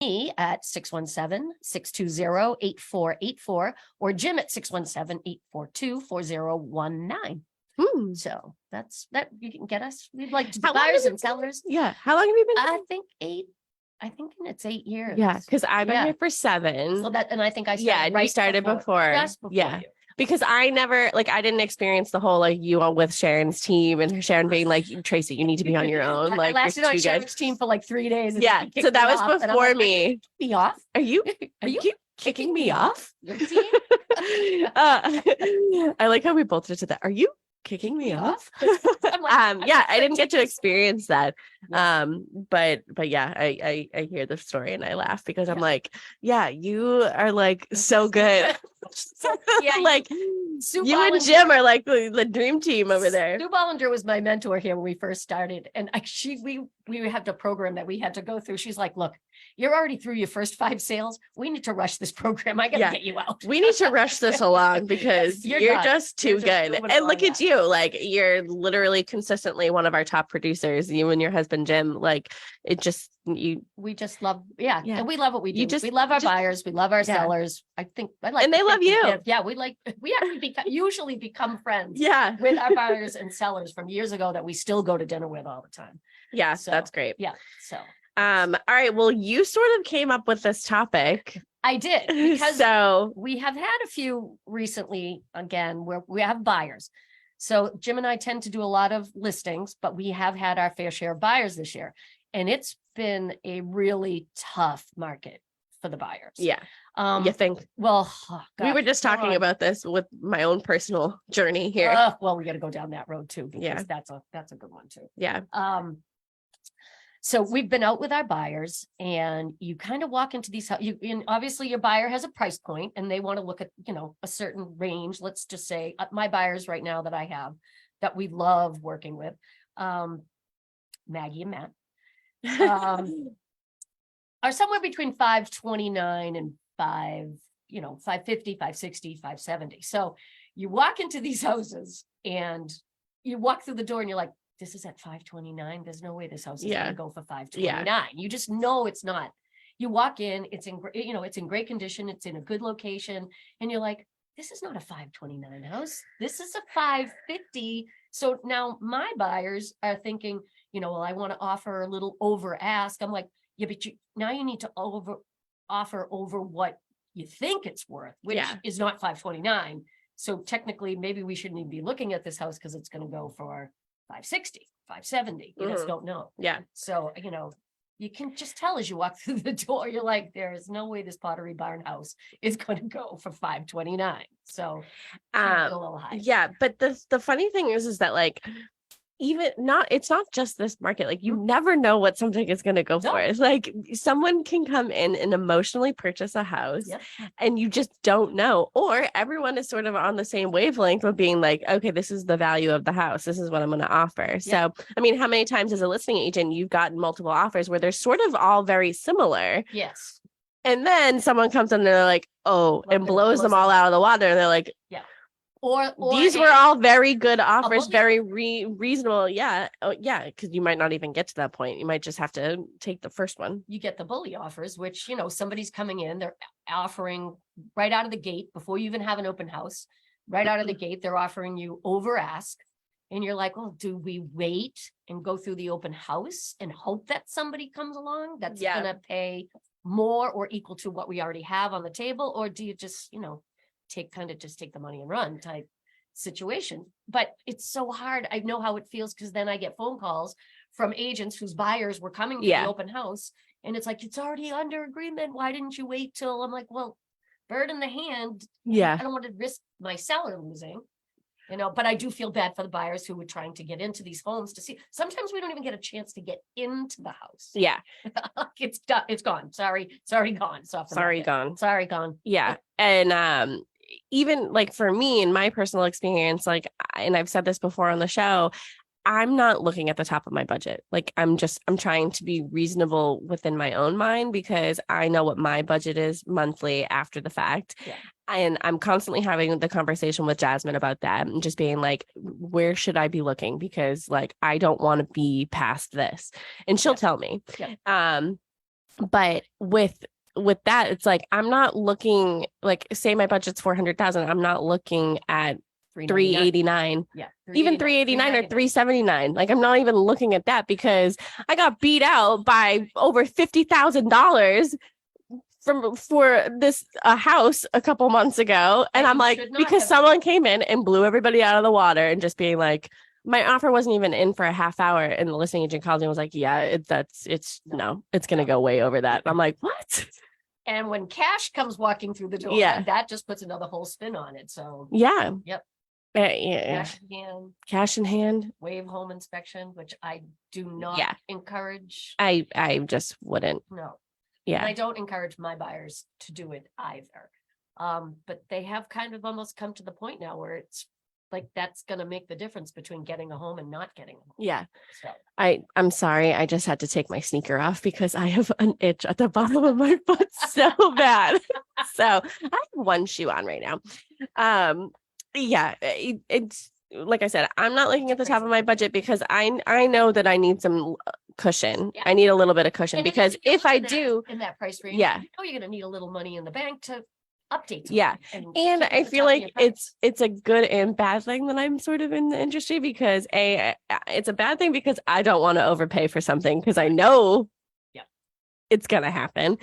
me at 617-620-8484 or Jim at 617-842-4019. So that's that. You can get us. We'd like to buyers and sellers. Yeah. How long have you been? I think it's 8 years. Yeah, because I've been here for 7. So that, and I think I started. Yeah, and you started before. Just before yeah. You. Because I never, I didn't experience the whole, you all with Sharon's team and Sharon being like, Tracy, you need to be on your own. I lasted on Sharon's team for 3 days. Yeah, so that was before me. Me off? Are you kicking me off? I like how we both just did that. Are you kicking me off? Yeah, I didn't get to experience that. But yeah, I hear the story and I laugh because I'm like, yeah, you are so good. Yeah, you and Jim are the dream team over there. Sue Bollinger was my mentor here when we first started, and we had a program that we had to go through. She's like, look, you're already through your first 5 sales. We need to rush this program. I gotta get you out. We need to rush this along because you're just too good. And look at you, you're literally consistently one of our top producers. You and your husband Jim, we just love, and we love what we do. We love our buyers, we love our sellers. I like, and they love you. We actually usually become friends. Yeah, with our buyers and sellers from years ago that we still go to dinner with all the time. Yeah, so that's great. Yeah, so. All right. Well, you sort of came up with this topic. I did, because we have had a few recently, again, where we have buyers. So Jim and I tend to do a lot of listings, but we have had our fair share of buyers this year. And it's been a really tough market for the buyers. Yeah. You think? Well, we were just talking about this with my own personal journey here. Well, we got to go down that road too, because that's a good one too. Yeah. So we've been out with our buyers, and you kind of walk into these, and obviously your buyer has a price point and they want to look at, a certain range. Let's just say my buyers right now that I have that we love working with, Maggie and Matt, are somewhere between 529 and 550, 560, 570. So you walk into these houses and you walk through the door and you're like, this is at 529. There's no way this house is going to go for 529. Yeah. You just know it's not. You walk in, it's in, it's in great condition. It's in a good location. And you're like, this is not a 529 house. This is a 550. So now my buyers are thinking, well, I want to offer a little over ask. I'm like, yeah, but now you need to offer over what you think it's worth, which is not 529. So technically, maybe we shouldn't even be looking at this house because it's going to go for 560, 570. You just don't know. Yeah. So, you can just tell as you walk through the door, you're like, there is no way this Pottery Barn house is going to go for 529. So a little high. Yeah. But the funny thing is that it's not just this market. You never know what something is going to go for. It's someone can come in and emotionally purchase a house and you just don't know, or everyone is sort of on the same wavelength of being like, okay, this is the value of the house. This is what I'm going to offer. So, I mean, how many times as a listing agent, you've gotten multiple offers where they're sort of all very similar. Yes. And then someone comes in and they're like, and blows them all out of the water. And they're like, Or these were all very good offers, very reasonable. Yeah. Oh, yeah. Because you might not even get to that point. You might just have to take the first one. You get the bully offers, which, somebody's coming in, they're offering right out of the gate before you even have an open house. Right out of the gate, they're offering you over ask. And you're like, well, do we wait and go through the open house and hope that somebody comes along that's going to pay more or equal to what we already have on the table? Or do you just, take the money and run type situation? But it's so hard. I know how it feels, because then I get phone calls from agents whose buyers were coming to the open house, and it's like, it's already under agreement. Why didn't you wait till? I'm like, well, bird in the hand. I don't want to risk my seller losing, but I do feel bad for the buyers who were trying to get into these homes to see. Sometimes we don't even get a chance to get into the house. Yeah. It's done. It's gone. Sorry, gone. Sorry, gone. Yeah. And, even for me in my personal experience, and I've said this before on the show, I'm not looking at the top of my budget. I'm trying to be reasonable within my own mind, because I know what my budget is monthly after the fact. Yeah. And I'm constantly having the conversation with Jasmine about that and just being like, where should I be looking? Because I don't want to be past this. And she'll tell me. Yeah. But with that, it's like, I'm not looking, like, say my budget's 400,000. I'm not looking at 389. Yeah. Even 389 or 379. Like, I'm not even looking at that because I got beat out by over $50,000 for this house a couple months ago. And I'm like, because someone came in and blew everybody out of the water, and just being like, my offer wasn't even in for a half hour, and the listing agent called me and was like, yeah, it's going to go way over that. And I'm like, what? And when cash comes walking through the door, Yeah, that just puts another whole spin on it. So yeah. Yep. Yeah. Cash in hand. Waive home inspection, which I do not encourage. I just wouldn't. No. Yeah. And I don't encourage my buyers to do it either. But they have kind of almost come to the point now where it's like, that's going to make the difference between getting a home and not getting a home. Yeah. So I'm sorry. I just had to take my sneaker off because I have an itch at the bottom of my foot so bad. So I have one shoe on right now. Yeah, it's like I said, I'm not looking at the top of my budget because I know that I need some cushion. Yeah. I need a little bit of cushion, because if I do in that price range, yeah, you know, you're going to need a little money in the bank to update. Yeah. And I feel like it's a good and bad thing that I'm sort of in the industry, because it's a bad thing because I don't want to overpay for something because I know it's going to happen.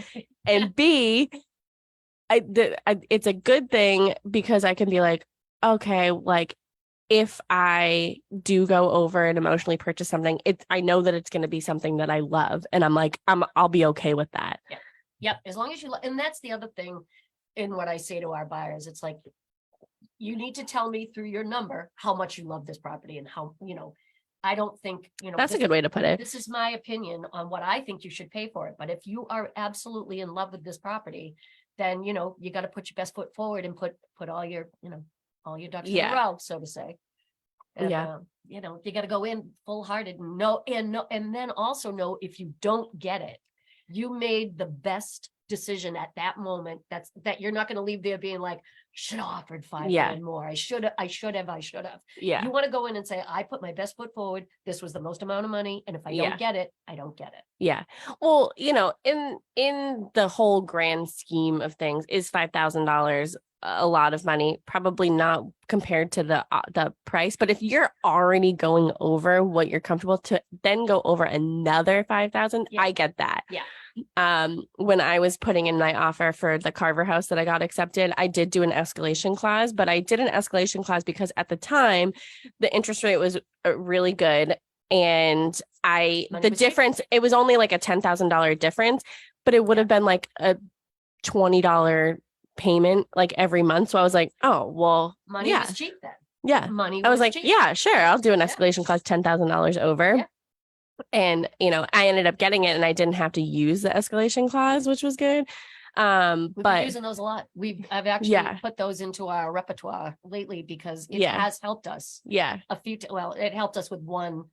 And B, it's a good thing because I can be like, okay, like, if I do go over and emotionally purchase something, I know that it's going to be something that I love, and I'm like, I'll be okay with that. Yeah. Yep. As long as you and that's the other thing in what I say to our buyers. It's like, you need to tell me through your number how much you love this property, and how, you know, I don't think, you know, that's a good way to put it. This is my opinion on what I think you should pay for it. But if you are absolutely in love with this property, then, you know, you got to put your best foot forward and put all your, you know, all your ducks in a row, so to say. And, you know, you got to go in full hearted and and then also know, if you don't get it, you made the best decision at that moment. That you're not going to leave there being like, should have offered $5,000 more. I should have. Yeah. You want to go in and say, I put my best foot forward. This was the most amount of money. And if I don't get it, I don't get it. Yeah. Well, you know, in the whole grand scheme of things, is $5,000 a lot of money? Probably not, compared to the price. But if you're already going over what you're comfortable to, then go over another 5,000, I get that. Yeah. When I was putting in my offer for the Carver house that I got accepted, I did do an escalation clause, but I did an escalation clause because at the time the interest rate was really good. And the difference, it was only like a $10,000 difference, but it would have been like a $20 payment like every month. So I was like, oh, well, money was cheap then. Yeah. Money I was like, cheap. yeah, sure. I'll do an escalation clause, $10,000 over. Yeah. And, you know, I ended up getting it, and I didn't have to use the escalation clause, which was good. We've but been using those a lot. I've actually put those into our repertoire lately because it has helped us. Yeah. It helped us with one.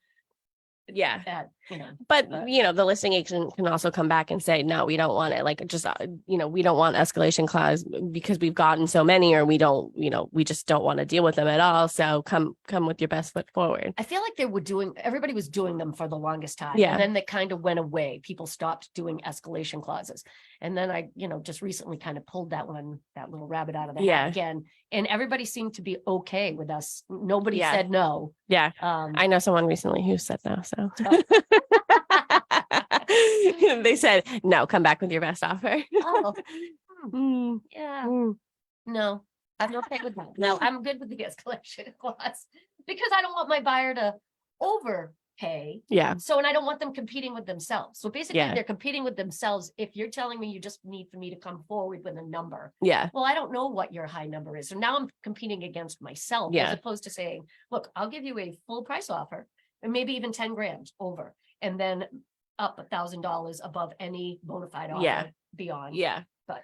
Yeah. You know, but you know, the listing agent can also come back and say, no, we don't want it. Like, just, you know, we don't want escalation clause because we've gotten so many, or we don't, you know, we just don't want to deal with them at all. So come with your best foot forward. I feel like everybody was doing them for the longest time. Yeah. And then they kind of went away. People stopped doing escalation clauses. And then I, you know, just recently kind of pulled that little rabbit out of the hat again. And everybody seemed to be okay with us. Nobody said no. Yeah. I know someone recently who said no. So they said, no, come back with your best offer. Yeah. No, I'm okay with that. No, I'm good with the escalation clause because I don't want my buyer to overpay. Yeah. So, and I don't want them competing with themselves. So basically, they're competing with themselves. If you're telling me you just need for me to come forward with a number. Yeah. Well, I don't know what your high number is. So now I'm competing against myself as opposed to saying, look, I'll give you a full price offer and maybe even 10 grand over, and then up $1,000 above any bona fide offer beyond. Yeah. But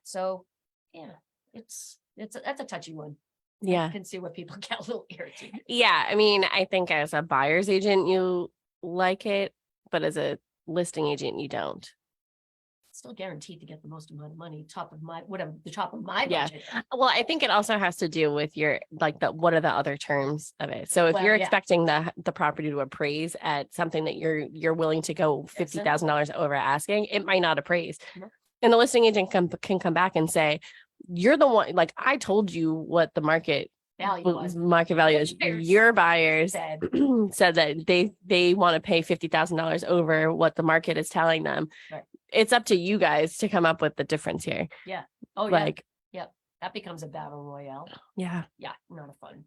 so that's a touchy one. Yeah. I can see where people get a little irritated. Yeah. I mean, I think as a buyer's agent, you like it, but as a listing agent, you don't. still guaranteed to get the most amount of money, the top of my Yeah. budget. Well, I think it also has to do with your what are the other terms of it. So if Well, you're yeah. expecting the property to appraise at something that you're willing to go $50,000 over asking, it might not appraise. No. And the listing agent can come back and say, you're the one, like I told you what the market value is. Your buyers said that they want to pay $50,000 over what the market is telling them. Right. It's up to you guys to come up with the difference here. Yeah. Oh, like, yeah. That becomes a battle royale. Yeah. Yeah. Not a fun.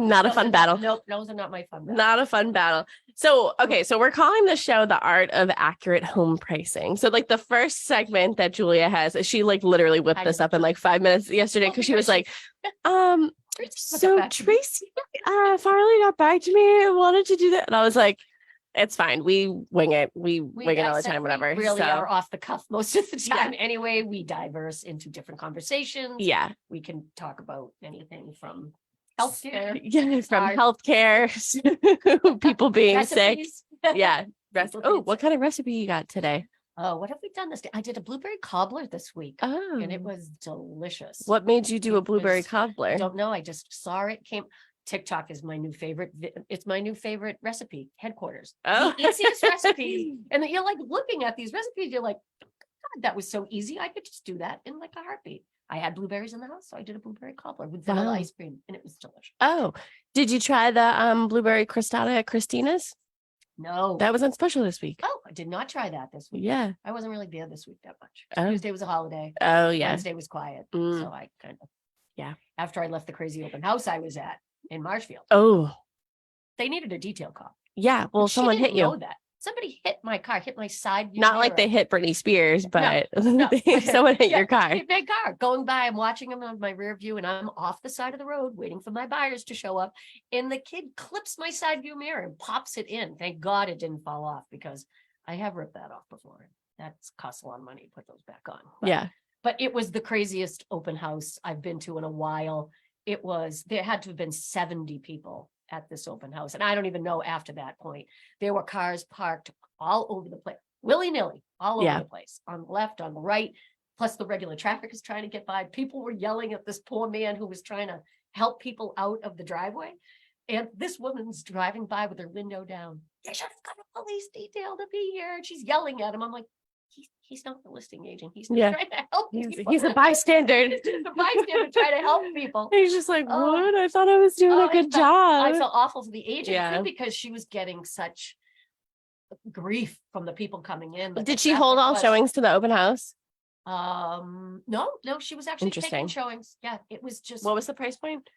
Not a fun battle. Nope. Those are not my fun battles. Not a fun battle. So, okay. So we're calling the show The Art of Accurate Home Pricing. So like the first segment that Julia has, she like literally whipped this up in like 5 minutes yesterday because she was like, so Tracy Farley got back to me and wanted to do that. And I was like, it's fine. We wing it. We wing it all the time, whatever. We really are off the cuff most of the time. Yeah. Anyway, we diverse into different conversations. Yeah. We can talk about anything from healthcare. Yeah, from healthcare, people being recipes. Sick. Yeah. What kind of recipe you got today? Oh, what have we done this day? I did a blueberry cobbler this week. Oh. And it was delicious. What made you do a blueberry cobbler? I don't know. I just saw it TikTok is my new favorite. It's my new favorite recipe, headquarters. Oh. The easiest recipe. And then you're like looking at these recipes, you're like, God, that was so easy. I could just do that in like a heartbeat. I had blueberries in the house, so I did a blueberry cobbler with vanilla ice cream, and it was delicious. Oh, did you try the blueberry crostata at Christina's? No. That was on special this week. Oh, I did not try that this week. Yeah. I wasn't really there this week that much. Tuesday was a holiday. Oh, yeah. Wednesday was quiet. So I kind of, after I left the crazy open house I was at in Marshfield. Oh. They needed a detail call. Yeah. Well, someone hit you. Know that. Somebody hit my car, hit my side view. Not like they hit Britney Spears, but no. Someone hit your car. Hit my car. Going by, I'm watching them on my rear view, and I'm off the side of the road waiting for my buyers to show up. And the kid clips my side view mirror and pops it in. Thank God it didn't fall off because I have ripped that off before. That's cost a lot of money to put those back on. But it was the craziest open house I've been to in a while. There had to have been 70 people at this open house. And I don't even know after that point, there were cars parked all over the place, willy-nilly, all over the place, on the left, on the right. Plus the regular traffic is trying to get by. People were yelling at this poor man who was trying to help people out of the driveway. And this woman's driving by with her window down. You should have got a police detail to be here. And she's yelling at him. I'm like, he's not the listing agent. He's trying to help people. He's a bystander. He's a bystander trying to help people. He's just like, what? I thought I was doing a good job. I felt awful for the agent because she was getting such grief from the people coming in. Did she hold all showings to the open house? No, she was actually taking showings. Yeah, it was just. What was the price point?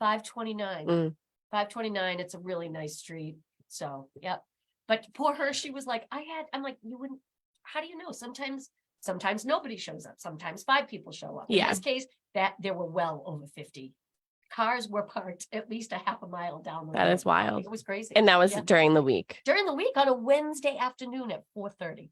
$529. $529. It's a really nice street. So, yeah. But poor her, she was like, I'm like, you wouldn't. How do you know? Sometimes nobody shows up. Sometimes 5 people show up. In this case, that there were well over 50 cars were parked at least a half a mile down the road. That is wild. It was crazy. And that was during the week. During the week on a Wednesday afternoon at 4:30.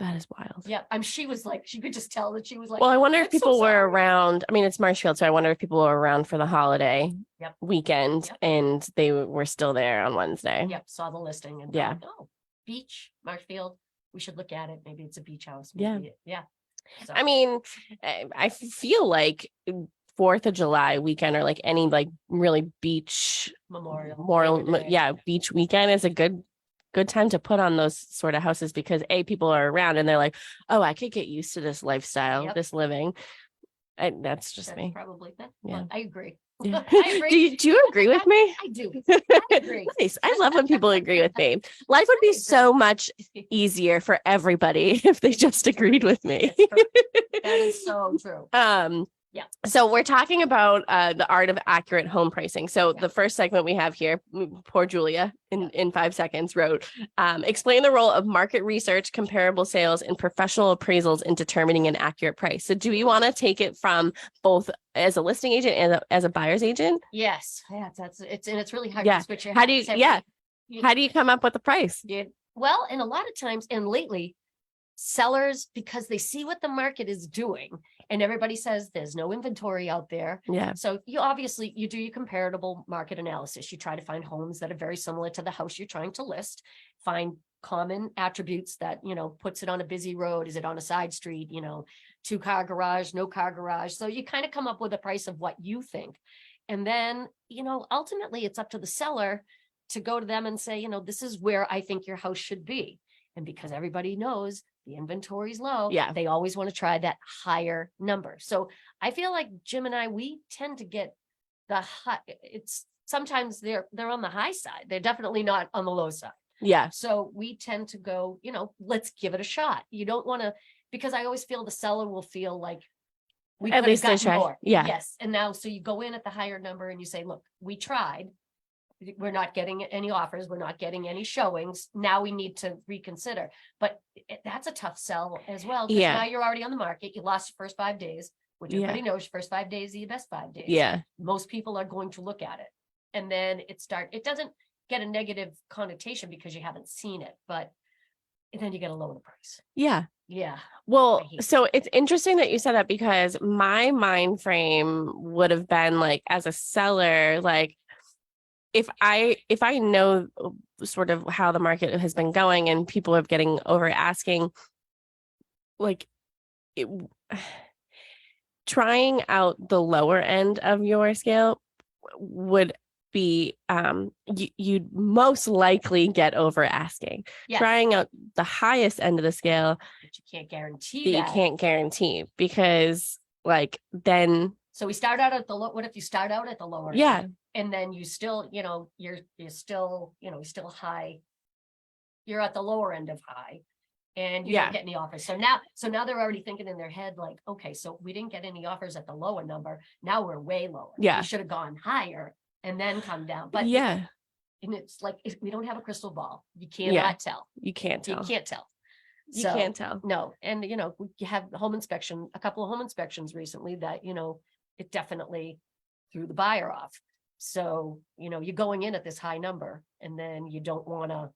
That is wild. Yeah. She was like, she could just tell that she was like, well, I wonder if people were around. I mean, it's Marshfield, so I wonder if people were around for the holiday weekend and they were still there on Wednesday. Yep. Saw the listing and beach, Marshfield. We should look at it. Maybe it's a beach house. Maybe So. I mean, I feel like 4th of July weekend or like any like really beach beach weekend is a good time to put on those sort of houses because people are around and they're like, oh, I could get used to this lifestyle, this living. That's just me. Probably. I agree. Yeah. I agree. Do you agree with me? I do. I agree. Nice. I love when people agree with me. Life would be so much easier for everybody if they just agreed with me. That is so true. So we're talking about the art of accurate home pricing. So the first segment we have here, poor Julia in 5 seconds wrote, explain the role of market research, comparable sales, and professional appraisals in determining an accurate price. So do you want to take it from both as a listing agent and as a buyer's agent? Yes. Yeah, it's really hard to switch your How do you come up with the price? Well, and a lot of times, and lately, sellers, because they see what the market is doing and everybody says there's no inventory out there. Yeah. So you do your comparable market analysis. You try to find homes that are very similar to the house you're trying to list, find common attributes that, puts it on a busy road. Is it on a side street, 2-car garage, no car garage? So you kind of come up with a price of what you think. And then, ultimately it's up to the seller to go to them and say, this is where I think your house should be. And because everybody knows the inventory is low, they always want to try that higher number. So I feel like Jim and I, we tend to get the high. It's sometimes they're on the high side. They're definitely not on the low side. Yeah. So we tend to go, let's give it a shot. You don't want to, because I always feel the seller will feel like we At could have least they gotten tried. more. Yeah. Yes. And now, so you go in at the higher number and you say, look, we tried. We're not getting any offers. We're not getting any showings. Now we need to reconsider. But that's a tough sell as well. Because now you're already on the market. You lost your first 5 days, which everybody knows your first 5 days are your best 5 days. Yeah. Most people are going to look at it. And then it doesn't get a negative connotation because you haven't seen it, but then you get a lower price. Yeah. Yeah. Well, so it's interesting that you said that, because my mind frame would have been like, as a seller, like if I know sort of how the market has been going and people are getting over asking, like trying out the lower end of your scale would be you'd most likely get over asking. Trying out the highest end of the scale, but you can't guarantee that. You can't guarantee, because like then. So we start out at the low. What if you start out at the lower end, and then you still, you're still, still high. You're at the lower end of high, and you don't get any offers. So now they're already thinking in their head like, okay, so we didn't get any offers at the lower number. Now we're way lower. We should have gone higher and then come down. But and it's like, we don't have a crystal ball. You cannot tell. You can't tell. You can't tell. You can't tell. No. And, you have a couple of home inspections recently that, it definitely threw the buyer off. So, you're going in at this high number, and then you don't want to,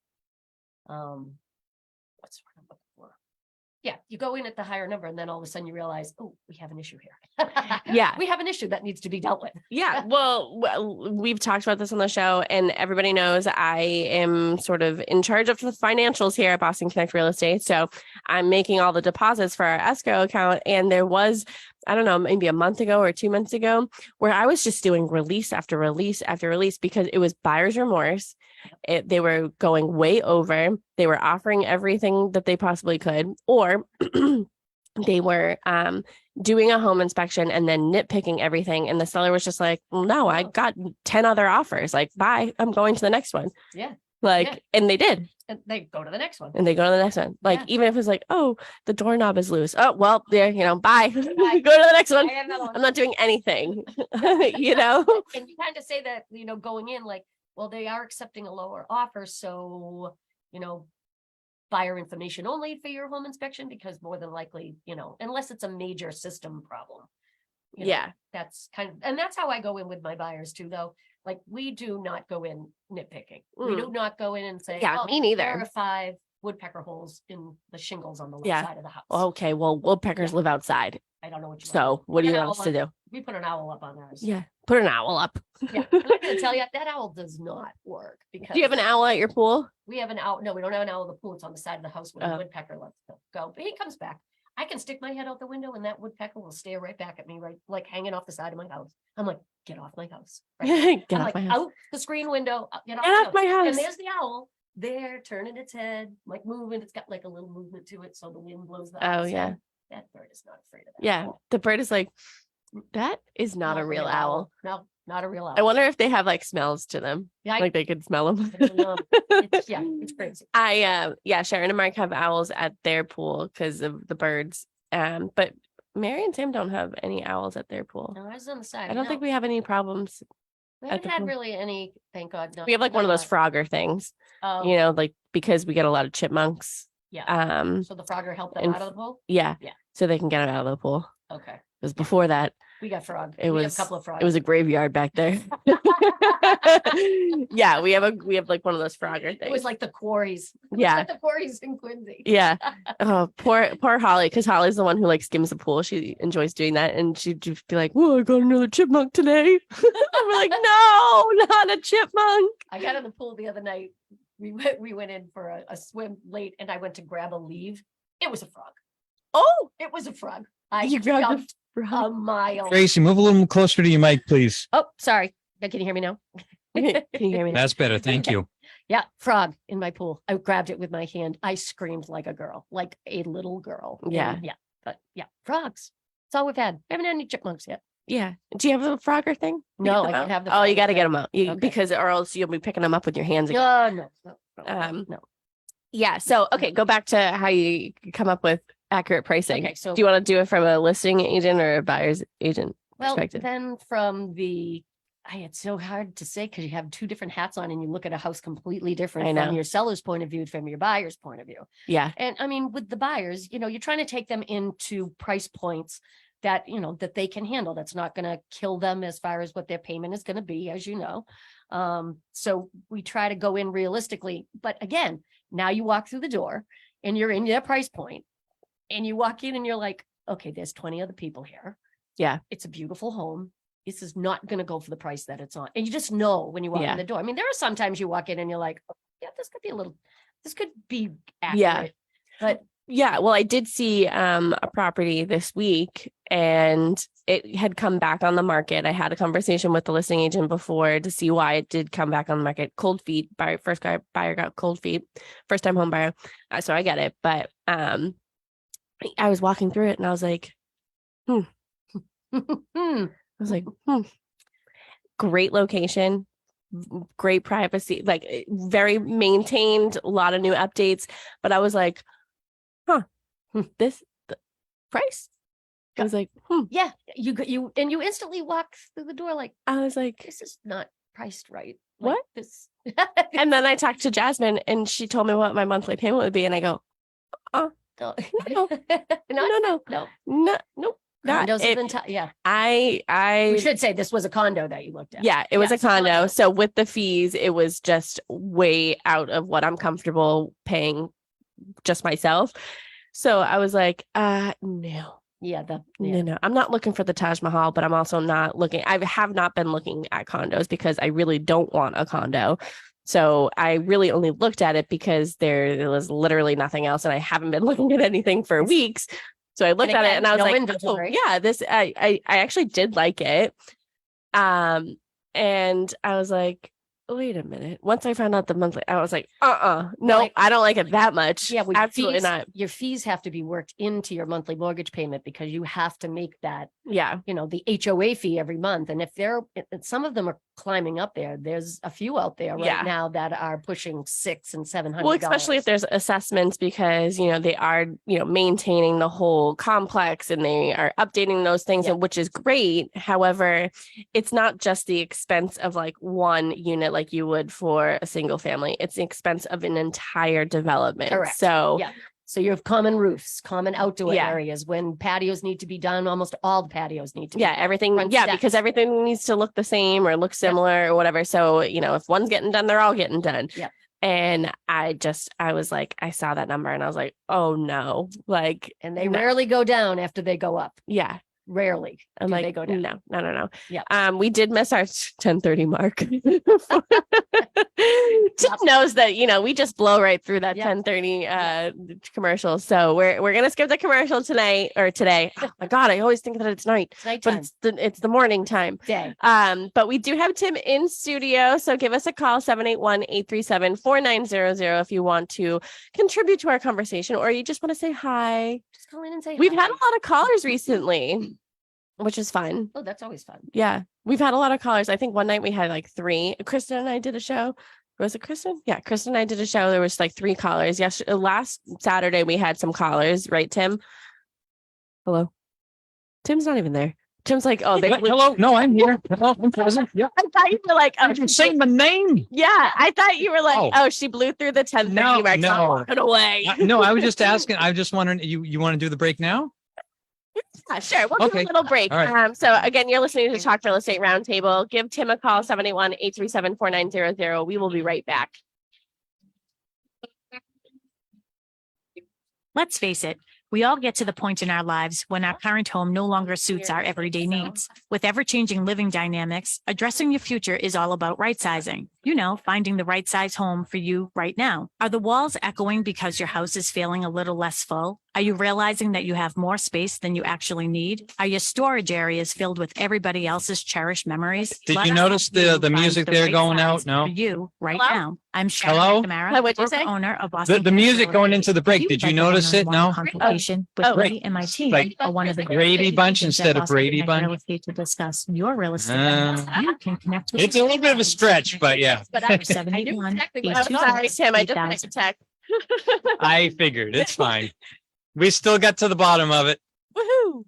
what's what I'm looking for? Yeah, you go in at the higher number, and then all of a sudden you realize, oh, we have an issue here. We have an issue that needs to be dealt with. Well, we've talked about this on the show, and everybody knows I am sort of in charge of the financials here at Boston Connect Real Estate. So I'm making all the deposits for our escrow account. And there was, I don't know, maybe a month ago or 2 months ago, where I was just doing release after release after release, because it was buyer's remorse. They were going way over. They were offering everything that they possibly could, or they were doing a home inspection and then nitpicking everything. And the seller was just like, well, no, I got 10 other offers. Like, bye, I'm going to the next one. And they did. And they go to the next one. Like, even if it's like, oh, the doorknob is loose. Oh, well, there, bye. Go to the next one. I'm not doing anything, And you kind of say that, going in like, well, they are accepting a lower offer. So, buyer information only for your home inspection, because more than likely, unless it's a major system problem. That's kind of, and that's how I go in with my buyers too, though. Like, we do not go in nitpicking. We do not go in and say, me neither. There are 5 woodpecker holes in the shingles on the left side of the house. Okay, well, woodpeckers live outside. I don't know what you So what do you want us to do? We put an owl up on ours. Put an owl up. I'm not gonna tell you, that owl does not work. Because do you have an owl at your pool? We have an owl. No, we don't have an owl at the pool. It's on the side of the house where the woodpecker lets go. But he comes back. I can stick my head out the window and that woodpecker will stare right back at me, right, like hanging off the side of my house. I'm like, get off my house. Right? Get off my house. Out the screen window. Get off my house. And there's the owl there turning its head, like moving. It's got like a little movement to it, so the wind blows the owl. That bird is not afraid of that. The bird is like, that is not a real owl. No, not a real owl. I wonder if they have like smells to them. Like they could smell them. It's crazy. Sharon and Mark have owls at their pool because of the birds. But Mary and Sam don't have any owls at their pool. No, I was on the side. I don't think we have any problems. We haven't had really any, thank God. No, we have like one of those Frogger things, like because we get a lot of chipmunks. So the Frogger helped them out of the pool? Yeah. So they can get them out of the pool. Okay. Because before that, we got frog. We have a couple of frogs. It was a graveyard back there. We have like one of those Frogger things. It was like the quarries. Like the quarries in Quincy. Oh, poor Holly, because Holly's the one who like skims the pool. She enjoys doing that, and she'd just be like, "Whoa, I got another chipmunk today." We're like, "No, not a chipmunk." I got in the pool the other night we went in for a swim late and I went to grab a leave. It was a frog. Oh, It was a frog. you grabbed jumped a a frog. mile. Tracy, move a little closer to your mic, please. Oh, sorry. Can you hear me now? Can you hear me? That's better. Thank you. Yeah, frog in my pool. I grabbed it with my hand. I screamed like a girl, like a little girl. Yeah. And but yeah, frogs. That's all we've had. We haven't had any chipmunks yet. Yeah. Do you have a frogger thing? to No, get them I don't out? have the Oh, you frogger got to get thing. them out Okay. because or else you'll be picking them up with your hands again. No. No. Yeah. So, okay, go back to how you come up with accurate pricing. Okay, so Do you want to do it from a listing agent or a buyer's agent well, perspective? then from it's so hard to say because you have two different hats on and you look at a house completely different I from know. your seller's point of view, from your buyer's point of view. Yeah. And I mean, with the buyers, you're trying to take them into price points that, that they can handle. That's not going to kill them as far as what their payment is going to be, as you know. So we try to go in realistically. But again, now you walk through the door and you're in their price point and you walk in and you're like, okay, there's 20 other people here. Yeah. It's a beautiful home. This is not going to go for the price that it's on. And you just know when you walk in the door. I mean, there are sometimes you walk in and you're like, oh, yeah, this could be accurate. Yeah. But Yeah, well, I did see a property this week and it had come back on the market. I had a conversation with the listing agent before to see why it did come back on the market. Cold feet, buyer got cold feet, first time home buyer. So I get it. But I was walking through it and I was like, great location, great privacy, like very maintained, a lot of new updates. But I was like, the price. I was like, yeah, you instantly walk through the door like, I was like, this is not priced right. What? Like this. And then I talked to Jasmine and she told me what my monthly payment would be. And I go, No. no. Not Condos it. even yeah. I We should say this was a condo that you looked at. Yeah, it was a Yes, condo. So with the fees, it was just way out of what I'm comfortable paying just myself. So I was like, no. Yeah, No. I'm not looking for the Taj Mahal, but I'm also not looking. I have not been looking at condos because I really don't want a condo. So I really only looked at it because there was literally nothing else. And I haven't been looking at anything for weeks. So I looked at it and I was like, inventory. oh, yeah, this, I actually did like it. And I was like, wait a minute. Once I found out the monthly, I was like, no, I don't like it that much. Yeah, absolutely not. Your fees have to be worked into your monthly mortgage payment because you have to make that, Yeah. the HOA fee every month. And if some of them are climbing up there, there's a few out there right now that are pushing $600 and $700. Well, especially if there's assessments because, they are, maintaining the whole complex and they are updating those things, and which is great. However, it's not just the expense of like one unit like you would for a single family. It's the expense of an entire development. Correct. So So you have common roofs, common outdoor areas. When patios need to be done, almost all the patios need to be done. everything. Front Yeah, steps. because everything needs to look the same or look similar or whatever. So, if one's getting done, they're all getting done. Yeah. And I was like, I saw that number and I was like, oh no, like, And they rarely go down after they go up. Yeah. Rarely. I'm do like, they go down. No. Yeah. We did miss our 10:30 mark. Tim knows that, we just blow right through that 10:30 commercial. So we're gonna skip the commercial tonight or today. Oh my God, I always think that it's night, It's nighttime. but it's the morning time. Day. But we do have Tim in studio. So give us a call, 781-837-4900 if you want to contribute to our conversation or you just want to say hi. Just call in and say We've hi. had a lot of callers recently, which is fun. Oh, that's always fun. Yeah. We've had a lot of callers. I think one night we had like 3. Kristen and I did a show. Was it Kristen? Yeah. Kristen and I did a show. There was like 3 callers. Last Saturday we had some callers, right, Tim? Hello. Tim's not even there. Tim's like, oh, Hello. No, I'm here. Hello, I'm present. Yeah. I thought you were like, I didn't say my name. Yeah. I thought you were like, oh, she blew through the 10:30 mark. No. Walking away. No, I was just asking. I was just wondering, you want to do the break now? Yeah, sure. We'll do a little break. All right. So again, you're listening to Talk Real Estate Roundtable. Give Tim a call, 781-837-4900. We will be right back. Let's face it, We all get to the point in our lives when our current home no longer suits our everyday needs. With ever-changing living dynamics, addressing your future is all about right-sizing. You know, finding the right size home for you right now. Are the walls echoing because your house is feeling a little less full? Are you realizing that you have more space than you actually need? Are your storage areas filled with everybody else's cherished memories? Did Let you us notice help you the find music there right going size out? No? For you right Hello? now. I'm Sharon Hello? McNamara, What'd you say? owner of Boston. The music Realtor. going into the break. If you Did would you like a notice it? one-on-one No? Consultation with Oh. me and my team, Like or one of the Grady Bunch agents instead at of Boston Brady Connect Bunch? Real Estate to discuss your real estate needs, you can connect with It's a little bit of a stretch, but yeah. But I knew 781 exactly what I'm you sorry, said. Tim. I just made a text. I figured it's fine. We still got to the bottom of it. Woohoo!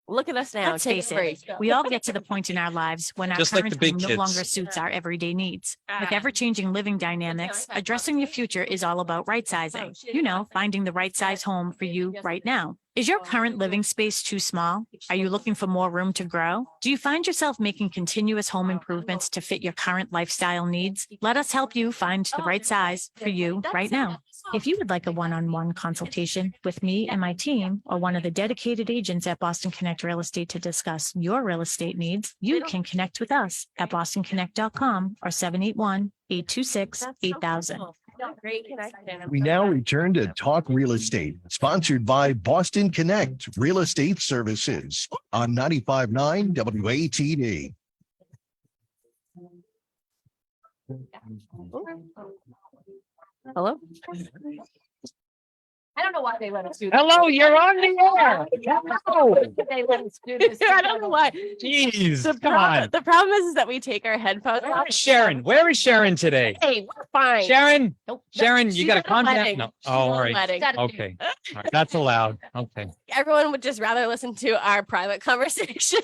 Look at us now. Let's Take face a break. it, we all get to the point in our lives when our Just like current the big home no kids. longer suits our everyday needs. With ever-changing living dynamics, addressing your future is all about right-sizing. You know, finding the right size home for you right now. Is your current living space too small? Are you looking for more room to grow? Do you find yourself making continuous home improvements to fit your current lifestyle needs? Let us help you find the right size for you right now. If you would like a one-on-one consultation with me and my team, or one of the dedicated agents at Boston Connect Real Estate to discuss your real estate needs, you can connect with us at bostonconnect.com or 781-826-8000. Great connection. We now return to Talk Real Estate, sponsored by Boston Connect Real Estate Services on 95.9 WATD. Hello? I don't know why they let us do this. Hello, you're on the air. Hello. They let us do this. I don't know why. Jeez, The come on. the problem is that we take our headphones Where off. is Sharon? Where is Sharon today? Hey, we're fine. Sharon, Nope. Sharon, you She's got a at a contact? wedding. No. She's Oh, at a all right. wedding. Okay. All right. That's allowed. Okay. Everyone would just rather listen to our private conversation.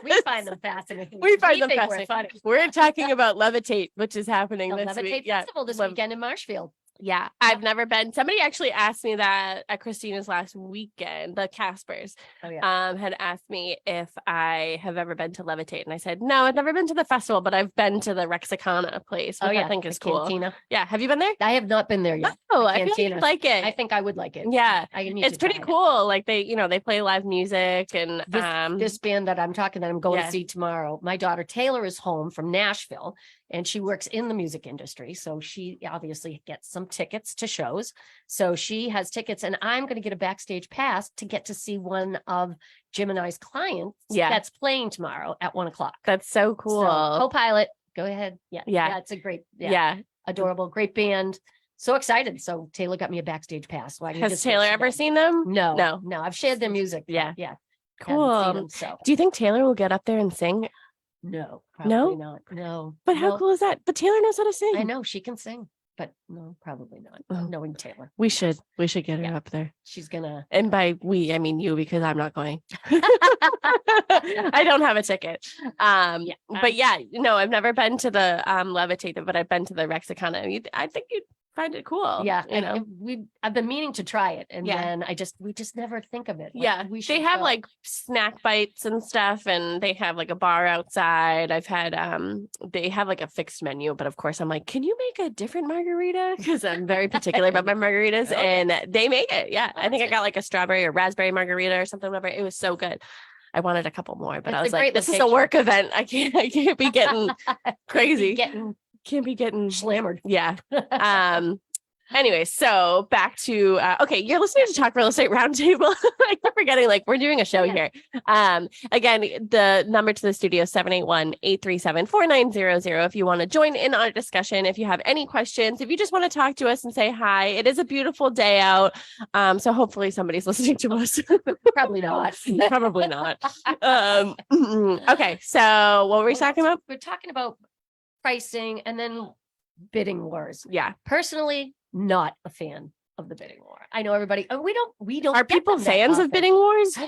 We find them fascinating. We find them think we're fascinating. funny. We're talking about Levitate, which is happening The this Levitate week. Yeah. Festival this Lev- weekend in Marshfield. Yeah, I've never been. Somebody actually asked me that at Christina's last weekend. The Caspers Oh yeah. had asked me if I have ever been to Levitate, and I said no, I've never been to the festival, but I've been to the Rexicana place, which Oh yeah. I think the is cool. Cantina. Yeah, have you been there? I have not been there yet. Oh, The I feel like Cantina. you'd like it. I think I would like it. Yeah, I need it's to try pretty it. cool. Like they play live music and This band that I'm talking that I'm going Yeah. to see tomorrow. My daughter Taylor is home from Nashville and she works in the music industry. So she obviously gets some tickets to shows. So she has tickets and I'm going to get a backstage pass to get to see one of Jim and I's clients Yeah. that's playing tomorrow at 1:00. that's so cool. So, co-pilot, go ahead. Yeah. Yeah. It's a great, yeah. adorable, great band. So excited. So Taylor got me a backstage pass. So I can Has just Taylor see ever them. seen them? No. I've shared their music. but Yeah. Yeah. Cool. haven't seen them, so Do you think Taylor will get up there and sing? no, No? probably not. No. But how No, cool is that? But Taylor knows how to sing. I know she can sing, but no, probably not. Oh. Knowing Taylor, We should get her Yeah. up there. she's gonna. And by we, I mean you, because I'm not going. I don't have a ticket. Yeah, But yeah, no, I've never been to the Levitate, but I've been to the Rexicana. I think you'd find it cool. Yeah, you know. I've been meaning to try it, and Yeah. then we just never think of it. Like, Yeah, we they should have go. like snack bites and stuff, and they have like a bar outside. I've had they have like a fixed menu, but of course I'm like, can you make a different margarita? Because I'm very particular about my margaritas, Okay. and they make it. Yeah, I think I That's got like a strawberry or raspberry margarita or something. Whatever, it was so good. I wanted a couple more, but It's I a was like, great this is a location. work event. I can't be getting crazy. getting Can't be getting slammered. yeah. Anyway, so back to okay, you're listening to Talk Real Estate Roundtable. I keep forgetting, like, we're doing a show Yeah. here. Again, the number to the studio 781-837-4900 if you want to join in on a discussion, if you have any questions, if you just want to talk to us and say hi. It is a beautiful day out. So hopefully somebody's listening to us. Probably not. Probably not. Okay, so what were we talking about? We're talking about pricing and then bidding wars. Yeah. Personally, not a fan of the bidding war. I know everybody. We don't. Are get people them that fans of often. bidding wars? I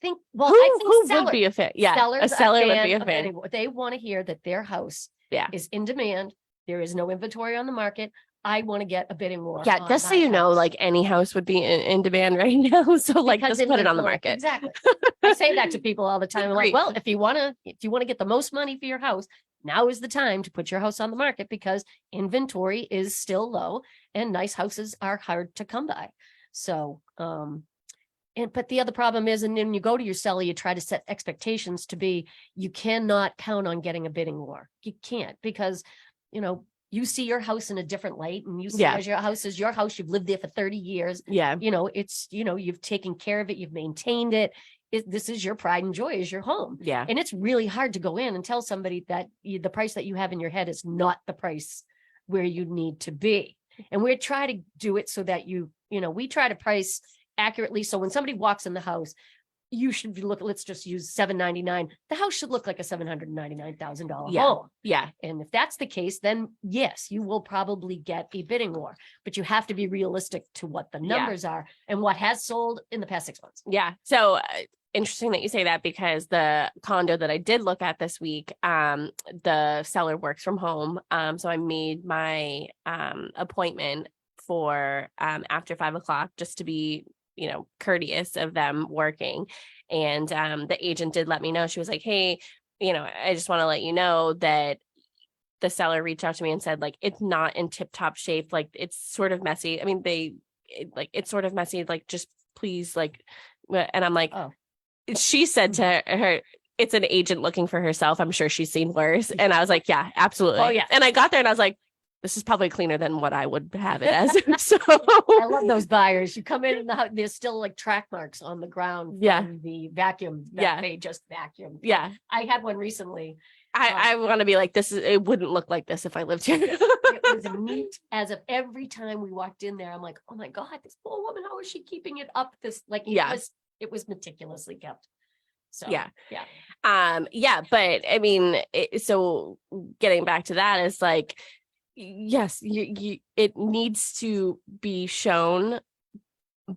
think. Well, Who, I think who sellers, would be a fan? Yeah, sellers a seller would be a of fan. bidding war. They want to hear that their house Yeah. is in demand. There is no inventory on the market. I want to get a bidding war. Yeah, on just so my you know, house. like any house would be in demand right now. So like Because just put it on the inventory- market. Exactly. I say that to people all the time. I'm like, Agreed. well, if you want to get the most money for your house, now is the time to put your house on the market because inventory is still low and nice houses are hard to come by. So, but the other problem is, and then you go to your seller, you try to set expectations to be, you cannot count on getting a bidding war. You can't, because, you see your house in a different light, and you see Yeah. as your house is your house. You've lived there for 30 years. Yeah. It's, you've taken care of it. You've maintained it. This is your pride and joy, is your home. Yeah. And it's really hard to go in and tell somebody that the price that you have in your head is not the price where you need to be. And we try to do it so that we try to price accurately. So when somebody walks in the house, you should be looking, let's just use $799. The house should look like a $799,000 Yeah. home. Yeah. And if that's the case, then yes, you will probably get a bidding war, but you have to be realistic to what the numbers are and what has sold in the past 6 months. Yeah. So interesting that you say that, because the condo that I did look at this week, the seller works from home. So I made my appointment for after 5 o'clock, just to be, courteous of them working. And the agent did let me know. She was like, hey, I just want to let you know that the seller reached out to me and said, like, it's not in tip top shape. Like, it's sort of messy. I mean, it's sort of messy. Like, just please, like, and I'm like, Oh. She said to her, it's an agent looking for herself. I'm sure she's seen worse. And I was like, yeah, absolutely. Oh, yeah. And I got there and I was like, this is probably cleaner than what I would have it as. So I love those buyers. You come in the house, there's still like track marks on the ground Yeah. from the vacuum that Yeah. they just vacuumed. yeah, I had one recently. I want to be like, it wouldn't look like this if I lived here. It was neat as of every time we walked in there. I'm like, oh my God, this poor woman, how is she keeping it up? Yeah. It was meticulously kept. So Yeah. yeah. Yeah, but I mean, so getting back to that is like, yes, it needs to be shown,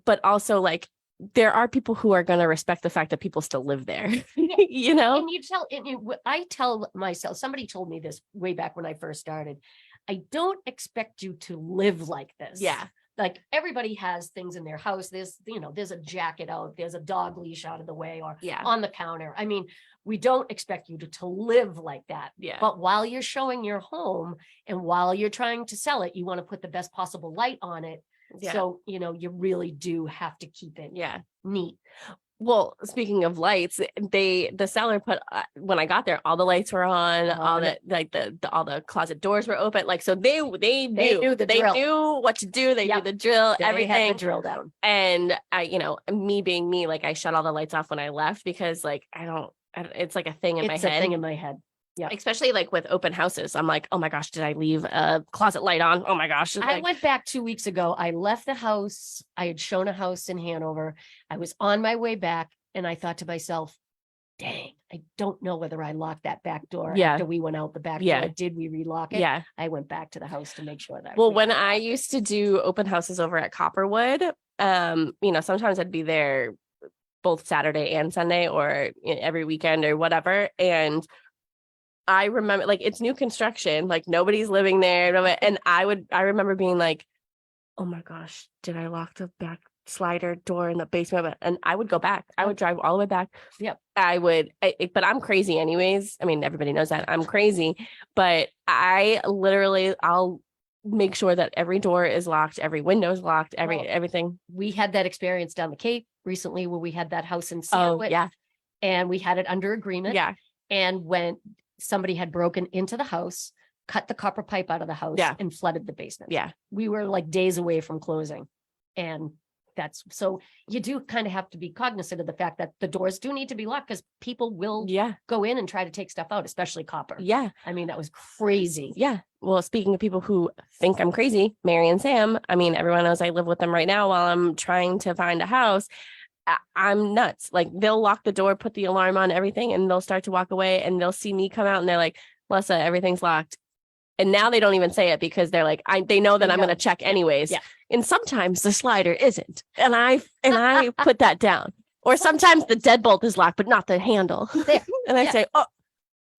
but also like there are people who are going to respect the fact that people still live there, And I tell myself, somebody told me this way back when I first started, I don't expect you to live like this. Yeah. Like everybody has things in their house. There's a jacket out, there's a dog leash out of the way or Yeah. on the counter. I mean, we don't expect you to live like that. Yeah. But while you're showing your home and while you're trying to sell it, you want to put the best possible light on it. Yeah. So, you really do have to keep it Yeah. neat. Well, speaking of lights, the seller put when I got there, all the lights were on, all On the like all the closet doors were open. Like, so they knew knew the they drill. knew what to do. They knew Yep. the drill, They had everything. the drill down. And I, me being me, like I shut all the lights off when I left because like I don't it's like a thing in my It's a head. thing in my head. Yeah. Especially like with open houses. I'm like, oh my gosh, did I leave a closet light on? Oh my gosh. I went back 2 weeks ago. I left the house. I had shown a house in Hanover. I was on my way back and I thought to myself, dang, I don't know whether I locked that back door Yeah. after we went out the back Yeah. door. Did we relock it? Yeah. I went back to the house to make sure that. Well, we when had I locked it. used to do open houses over at Copperwood, sometimes I'd be there both Saturday and Sunday or every weekend or whatever. And I remember like it's new construction, like nobody's living there. And I remember being like, oh my gosh, did I lock the back slider door in the basement? And I would go back. I would drive all the way back. Yep. But I'm crazy anyways. I mean, everybody knows that I'm crazy, but I'll make sure that every door is locked, every window is locked, Well, everything. We had that experience down the Cape recently where we had that house in Oh Sandwich yeah. and we had it under agreement. Yeah. And when somebody had broken into the house, cut the copper pipe out of the house Yeah. and flooded the basement. Yeah. We were like days away from closing. And so you do kind of have to be cognizant of the fact that the doors do need to be locked because people will Yeah. go in and try to take stuff out, especially copper. Yeah. I mean, that was crazy. Yeah. Well, speaking of people who think I'm crazy, Mary and Sam, I mean, everyone knows I live with them right now while I'm trying to find a house. I'm nuts. Like they'll lock the door, put the alarm on, everything, and they'll start to walk away and they'll see me come out and they're like, Melissa, everything's locked. And now they don't even say it because they're like, they know that I'm going to check anyways. Yeah. And sometimes the slider isn't. And I put that down. Or sometimes the deadbolt is locked, but not the handle. There. And I Yeah. say, oh,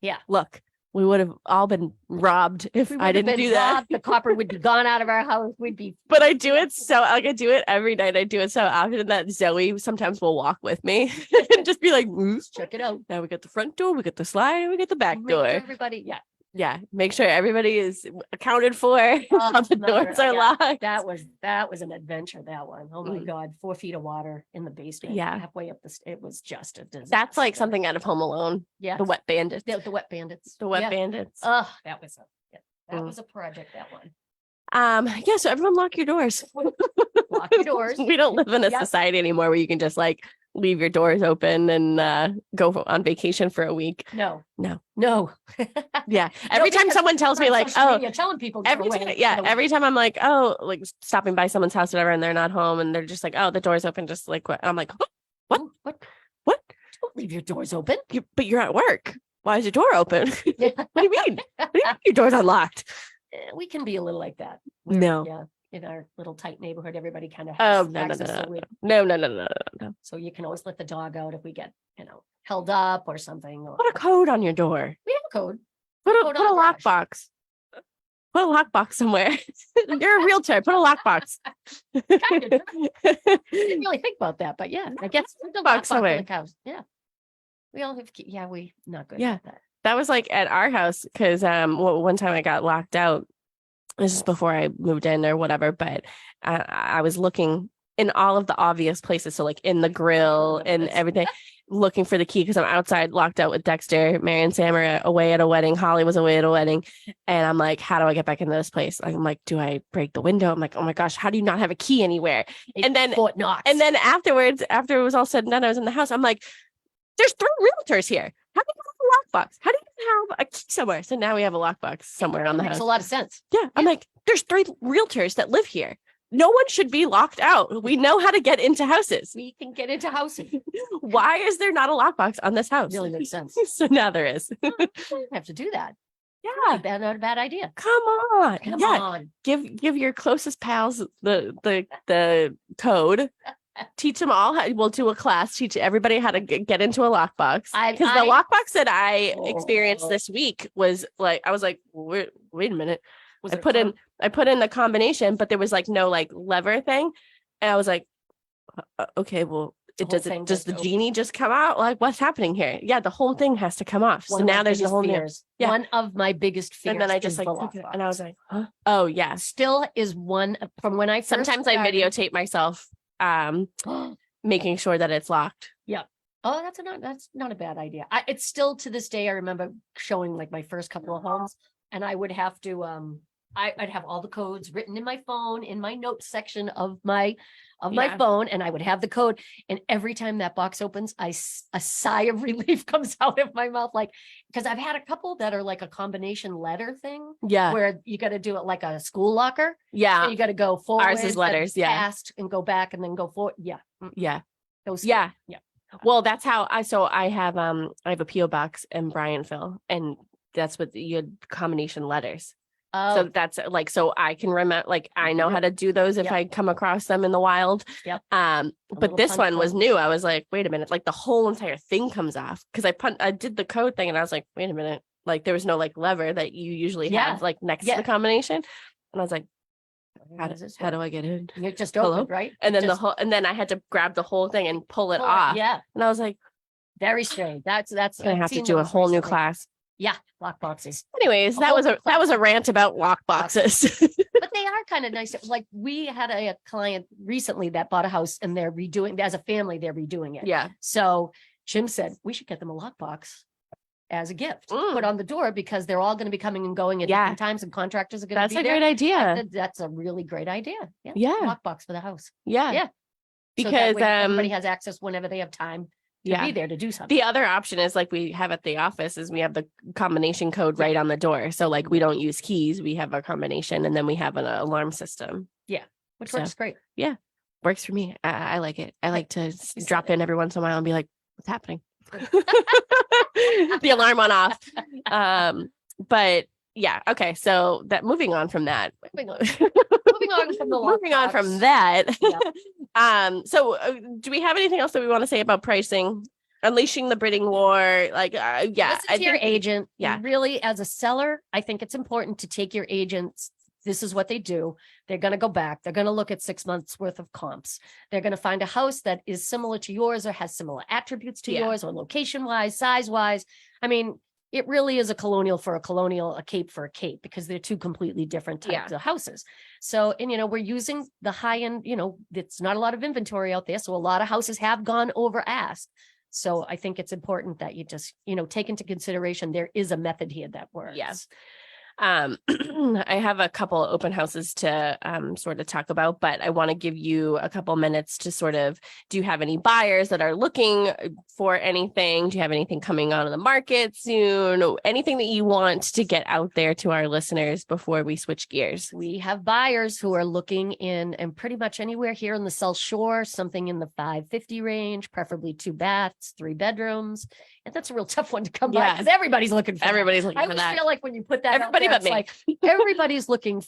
Yeah. look, we would have all been robbed if We I would have didn't been do that. robbed, the copper would be gone out of our house. We'd be But I do it I do it every night. I do it so often that Zoe sometimes will walk with me and just be like, check it out. now we got the front door, we got the slide, we got the back Make sure door. everybody, yeah. Yeah. Make sure everybody is accounted for. All the another- doors are yeah, locked. That was an adventure, that one. Oh my Mm. God, 4 feet of water in the basement. Yeah. Halfway up it was just a disaster. That's like something out of Home Alone. Yeah. The Wet Bandits. The wet bandits. The Wet Yeah. Bandits. Oh, that was that Mm. was a project, that one. Yeah, so everyone lock your doors. Lock your doors. We don't live in a Yep. society anymore where you can just like leave your doors open and on vacation for a week. No. No. No. Yeah. Every time because someone tells me on like, social oh, media telling people go every away, time, yeah, you know, every time I'm like, oh, like stopping by someone's house, whatever, and they're not home, and they're just like, oh, the door's open, just like what? I'm like, oh, what? What? Don't leave your doors open. but you're at work. Why is your door open? Yeah. What do you mean? What do you mean your door's unlocked? We can be a little like that. No. Yeah. In our little tight neighborhood, everybody kind of Oh, has no, no, access. no, So, no. so you can always let the dog out if we get, held up or something. Or, Put a code on your door. we have a code. Put Code a on the garage. lockbox. Put a lockbox somewhere. You're a realtor. Put a lockbox. Kind of. I didn't really think about that, but yeah, I guess the Box lockbox on away. the couch. Yeah. We all have, yeah, we not good. Yeah. At that. That was like at our house because one time I got locked out. This is before I moved in or whatever, but I was looking in all of the obvious places. So like in the grill remember and this. everything, looking for the key because I'm outside locked out with Dexter, Mary and Sam are away at a wedding. Holly was away at a wedding. And I'm like, how do I get back into this place? I'm like, do I break the window? I'm like, oh my gosh, how do you not have a key anywhere? And then Fort Knox. And then afterwards, after it was all said and done, I was in the house. I'm like, there's 3 realtors here. How do you have a lockbox? How do you have a key somewhere? So now we have a lockbox somewhere on the makes house. a lot of sense. Yeah. I'm like, there's 3 realtors that live here. No one should be locked out. We know how to get into houses. We can get into housing. Why is there not a lockbox on this house? Really makes sense. So now there is. We have to do that. Yeah. Not a bad idea. Come on. Come Yeah. on. Give your closest pals the code. Teach them all. We'll do a class. Teach everybody how to get into a lockbox. Because the lockbox that I experienced this week was like, I was like, wait a minute. I put in the combination, but there was like no like lever thing, and I was like, okay, well, does the genie just come out? Like, what's happening here? Yeah, the whole thing has to come off. So now there's a whole new. Yeah. One of my biggest fears. And then I just is like the took it, lockbox. and I was like, huh? Oh yeah. Still is one from when I first Sometimes I started- videotape myself, making sure that it's locked. Oh, that's not a bad idea. It's still to this day. I remember showing like my first couple of homes, and I would have to I'd have all the codes written in my phone in my notes section of my Yeah. phone, and I would have the code. And every time that box opens, a sigh of relief comes out of my mouth, like because I've had a couple that are like a combination letter thing Yeah. where you got to do it like a school locker. Yeah. So you got to go forward, Ours is then letters, yeah. past, and go back, and then go forward. Yeah, Yeah. those. Yeah. yeah. Well, that's how I have a PO box in Bryantville, and that's what you had combination letters. Oh, So that's like, so I can remember, like, I know how to do those if Yep. I come across them in the wild. Yep. But little this punch one was hole. new. I was like, wait a minute, like the whole entire thing comes off because I did the code thing and I was like, wait a minute, like there was no like lever that you usually Yeah. have like next to Yeah. the combination. And I was like, how does this do I get in? You just Hello? open, right? And then Just and then I had to grab the whole thing and pull it pull off. Yeah, And I was like, very strange. That's. I I've have to seen do a those whole new recently. class. Yeah, lock boxes, Anyways, A that whole was new that was a class. rant about lock boxes. but they are kind of nice. Like we had a client recently that bought a house, and they're redoing as a family. They're redoing it. Yeah. So Jim said we should get them a lockbox as a gift, put on the door because they're all going to be coming and going at Yeah. different times, and contractors are going to That's be a there. great idea. That's a really great idea. Yeah, Yeah. lockbox for the house. Yeah. Yeah. So that Because way everybody has access whenever they have time to yeah. be there to do something. The other option is like we have at the office is we have the combination code Yeah. right on the door. So like we don't use keys, we have a combination and then we have an alarm system. Which so- works great. Works for me. I like it. I like to said drop it. in every once in a while and be like, what's happening? The alarm went off. But yeah, okay. So that moving on from that. Moving on. Moving on from the Moving on from lockbox. that. Yeah. So do we have anything else that we want to say about pricing? Unleashing the bidding war? Like, yeah. Listen to your agent. yeah. Really, as a seller, I think it's important to take your agents. This is what they do. They're going to go back. They're going to look at 6 months worth of comps. They're going to find a house that is similar to yours or has similar attributes to Yeah. yours or location wise, size wise. I mean, it really is a colonial for a colonial, a cape for a cape, because they're two completely different types of houses. So, and we're using the high end, it's not a lot of inventory out there. So a lot of houses have gone over ask. So I think it's important that you just, take into consideration, there is a method here that works. Yes. I have a couple open houses to sort of talk about, but I want to give you a couple minutes to sort of, do you have any buyers that are looking for anything? Do you have anything coming on the market soon? Anything that you want to get out there to our listeners before we switch gears? We have buyers who are looking in and pretty much anywhere here in the South Shore, something in the 550 range, preferably 2 baths, 3 bedrooms. And that's a real tough one to come by because everybody's looking for Everybody's looking I for always that. feel like when you put that Everybody out there, but me. it's like everybody's looking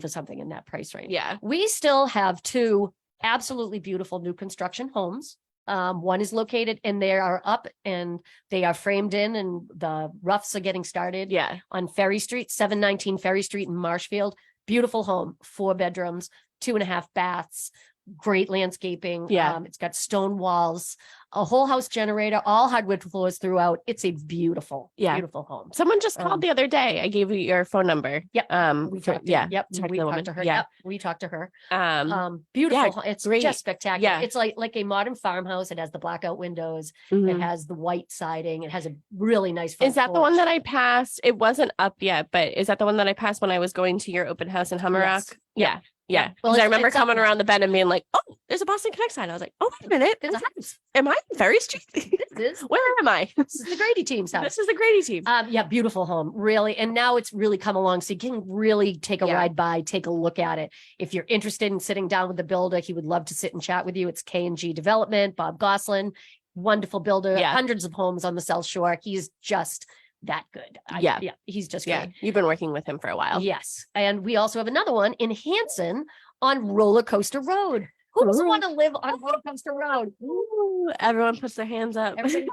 for something in that price range. Yeah. We still have 2 absolutely beautiful new construction homes. One is located and they are up and they are framed in and the roofs are getting started. Yeah. On Ferry Street, 719 Ferry Street in Marshfield. Beautiful home, 4 bedrooms, 2.5 baths, great landscaping. Yeah. It's got stone walls, a whole house generator, all hardwood floors throughout. It's a beautiful, beautiful home. Someone just called the other day. I gave you your phone number. Yep. We Yep. talked We to the talked woman. to her. Yeah. Yep. We talked to her. yeah, Beautiful. It's great. just spectacular. Yeah. It's like a modern farmhouse. It has the blackout windows. Mhm. It has the white siding. It has a really nice front Is that the one porch. that I passed? It wasn't up yet, but is that the one that I passed when I was going to your open house in Hummerock? Yes. Yeah. Yeah. Well, 'Cause I it's- remember it's up coming now. around the bend and being like, oh, there's a Boston Connect sign. I was like, oh, wait a minute. There's a house. Am I in Ferry Street? This is Where am I? this is the Grady team's house. This is the Grady team. Yeah, beautiful home, really. And now it's really come along. So you can really take a Yeah. ride by, take a look at it. If you're interested in sitting down with the builder, he would love to sit and chat with you. It's K&G Development, Bob Goslin, wonderful builder, Yeah. hundreds of homes on the South Shore. He's just that good. Yeah. He's just Yeah. great. You've been working with him for a while. Yes. And we also have another one in Hanson on Roller Coaster Road. Who doesn't want to live on Roller Coaster Road? Ooh, everyone puts their hands up. Everybody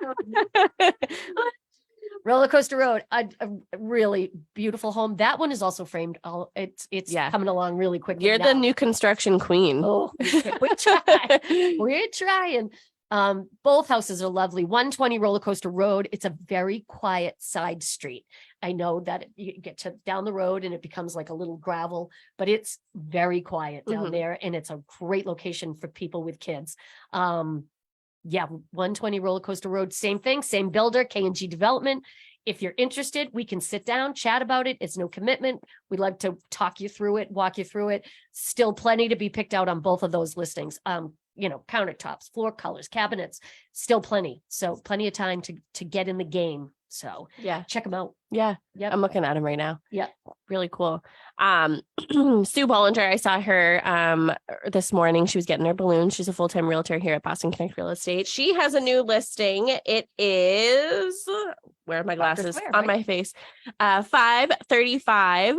Roller Coaster Road, a really beautiful home. That one is also framed. It's Yeah. coming along really quickly. You're now. the new construction queen. Oh, we're trying. We're trying. Both houses are lovely. 120 Roller Coaster Road. It's a very quiet side street. I know that you get to down the road and it becomes like a little gravel, but it's very quiet down Mhm. there, and it's a great location for people with kids. Yeah, 120 Roller Coaster Road, same thing, same builder, K&G Development. If you're interested, we can sit down, chat about it. It's no commitment. We'd love to talk you through it, walk you through it. Still plenty to be picked out on both of those listings. Countertops, floor colors, cabinets, still plenty. So plenty of time to get in the game. So Yeah. check them out. Yeah. Yep. I'm looking at him right now. Yep. Really cool. Sue Bollinger, I saw her this morning. She was getting her balloon. She's a full-time realtor here at Boston Connect Real Estate. She has a new listing. It is, where are my Barker glasses? Square, On right? my face. 535.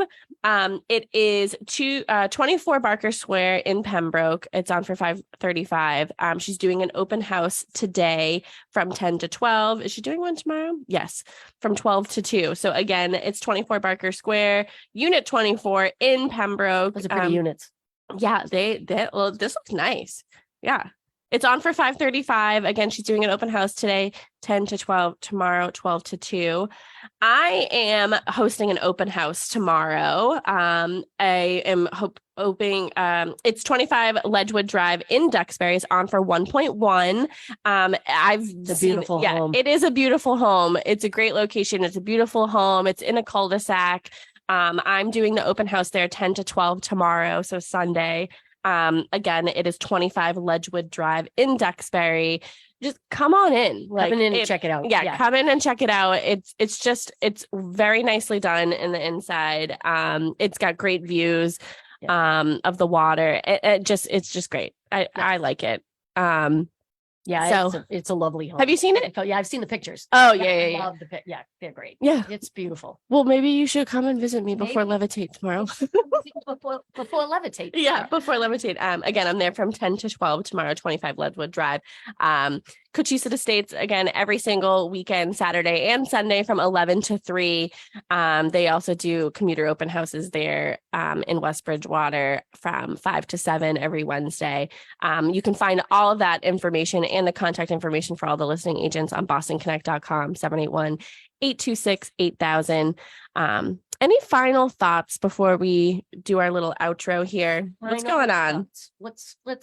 It is 24 Barker Square in Pembroke. It's on for 535. She's doing an open house today from 10 to 12. Is she doing one tomorrow? Yes, from 12 to 2. So again, it's 24 Barker Square, unit 24 in Pembroke. Those are pretty units. Yeah, well, this looks nice. Yeah. It's on for 535. Again, she's doing an open house today, 10 to 12, tomorrow, 12 to 2. I am hosting an open house tomorrow. I am hoping it's 25 Ledgewood Drive in Duxbury. It's on for 1.1. It's a beautiful home. It is a beautiful home. It's a great location. It's a beautiful home. It's in a cul-de-sac. I'm doing the open house there 10 to 12 tomorrow, so Sunday. Again, it is 25 Ledgewood Drive in Duxbury. Just come on in. Come in and check it out. Yeah, come in and check it out. It's very nicely done in the inside. It's got great views of the water. It's just great. I like it. Yeah, So- it's a lovely home. Have you seen it? Yeah, I've seen the pictures. Oh, I yeah. love the yeah, they're great. Yeah. It's beautiful. Well, maybe you should come and visit me before Maybe. Levitate tomorrow. before Levitate. Yeah, Sure. before Levitate. Again, I'm there from 10 to 12 tomorrow, 25 Ledgewood Drive. Cochise Estates, again, every single weekend, Saturday and Sunday from 11 to 3. They also do commuter open houses there in West Bridgewater from 5 to 7 every Wednesday. You can find all of that information and the contact information for all the listing agents on bostonconnect.com, 781-826-8000. Any final thoughts before we do our little outro here? What's going on? Let's, do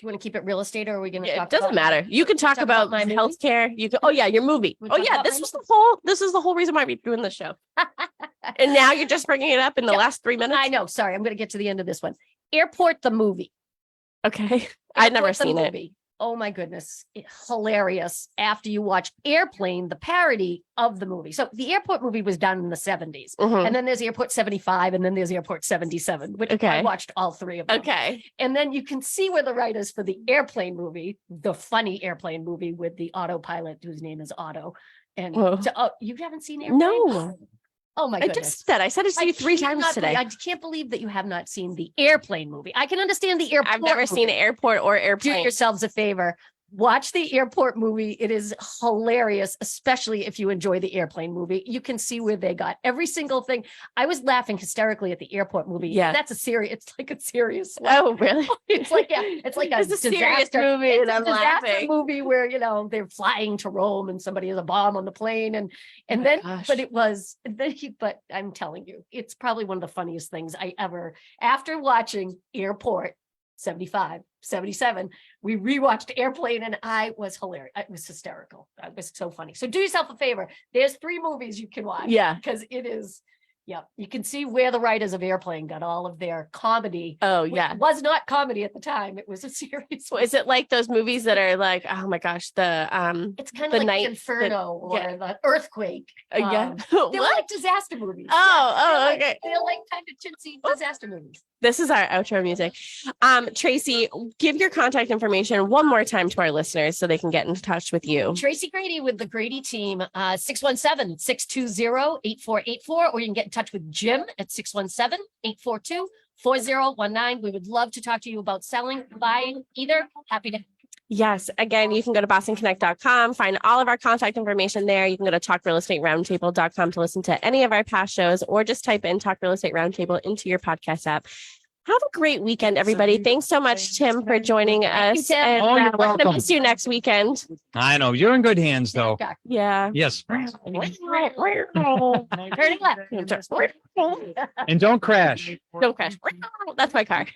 you want to keep it real estate or are we going to Yeah, talk it doesn't about matter. You can talk about my movie? healthcare. You can, oh yeah, your movie. We Oh talk yeah, about this my is the whole reason why we're doing this show. And now you're just bringing it up in the Yeah, last 3 minutes. I know. Sorry. I'm going to get to the end of this one. Airport, the movie. Okay. I'd never Airport, the seen it. movie. Oh my goodness. Hilarious. After you watch Airplane, the parody of the movie. So the Airport movie was done in the 70s. Mhm. And then there's Airport 75 and then there's Airport 77, which I Okay. watched all three of them. Okay. And then you can see where the writers for the Airplane movie, the funny Airplane movie with the autopilot whose name is Otto. And Whoa. you haven't seen Airplane? No. Oh my I goodness. just said I said it to you 3 times today. I can't believe that you have not seen the Airplane movie. I can understand the Airport. I've never seen movie. Airport or Do Airplane. yourselves a favor. Watch the Airport movie. It is hilarious, especially if you enjoy the Airplane movie. You can see where they got every single thing. I was laughing hysterically at the Airport movie. Yeah. That's a serious, it's like a serious. Oh, really? It's like, yeah, it's like It's a serious disaster- movie it's and a I'm disaster laughing. movie where, they're flying to Rome and somebody has a bomb on the plane and my then, gosh. but I'm telling you, it's probably one of the funniest things I ever, after watching Airport 75, 77, we rewatched Airplane and I was hilarious. It was hysterical. It was so funny. So do yourself a favor. There's 3 movies you can watch. Yeah. Because it is, you can see where the writers of Airplane got all of their comedy. Oh, which yeah. was not comedy at the time. It was a serious. So is it like those movies that are like, oh my gosh, the It's kind the of like night the Inferno or yeah. the Earthquake. yeah. They're What? like disaster movies. Oh, they're okay. They're like kind of chintzy disaster movies. This is our outro music. Tracy, give your contact information one more time to our listeners so they can get in touch with you. Tracy Grady with the Grady team, 617-620-8484, or you can get in touch with Jim at 617-842-4019. We would love to talk to you about selling, buying, either. Happy to. Yes. Again, you can go to bostonconnect.com, find all of our contact information there. You can go to talkrealestateroundtable.com to listen to any of our past shows, or just type in Talk Real Estate Roundtable into your podcast app. Have a great weekend, everybody. Thanks so much, Tim, for joining Thank you, us. Tim. And Oh, you're we're gonna welcome. miss you next weekend. I know you're in good hands though. Yeah. Yes. Turning left. And don't crash. Don't crash. That's my car.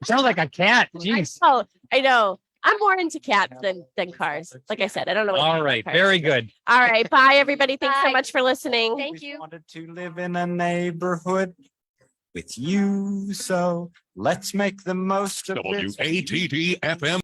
Sounds like a cat. Jeez. Oh, I know. I'm more into cats than cars. Like I said, I don't know. All right. Very good. All right. Bye, everybody. Thanks so Bye. much for listening. Thank you. Wanted to live in a neighborhood with you, so let's make the most of this. WATT FM.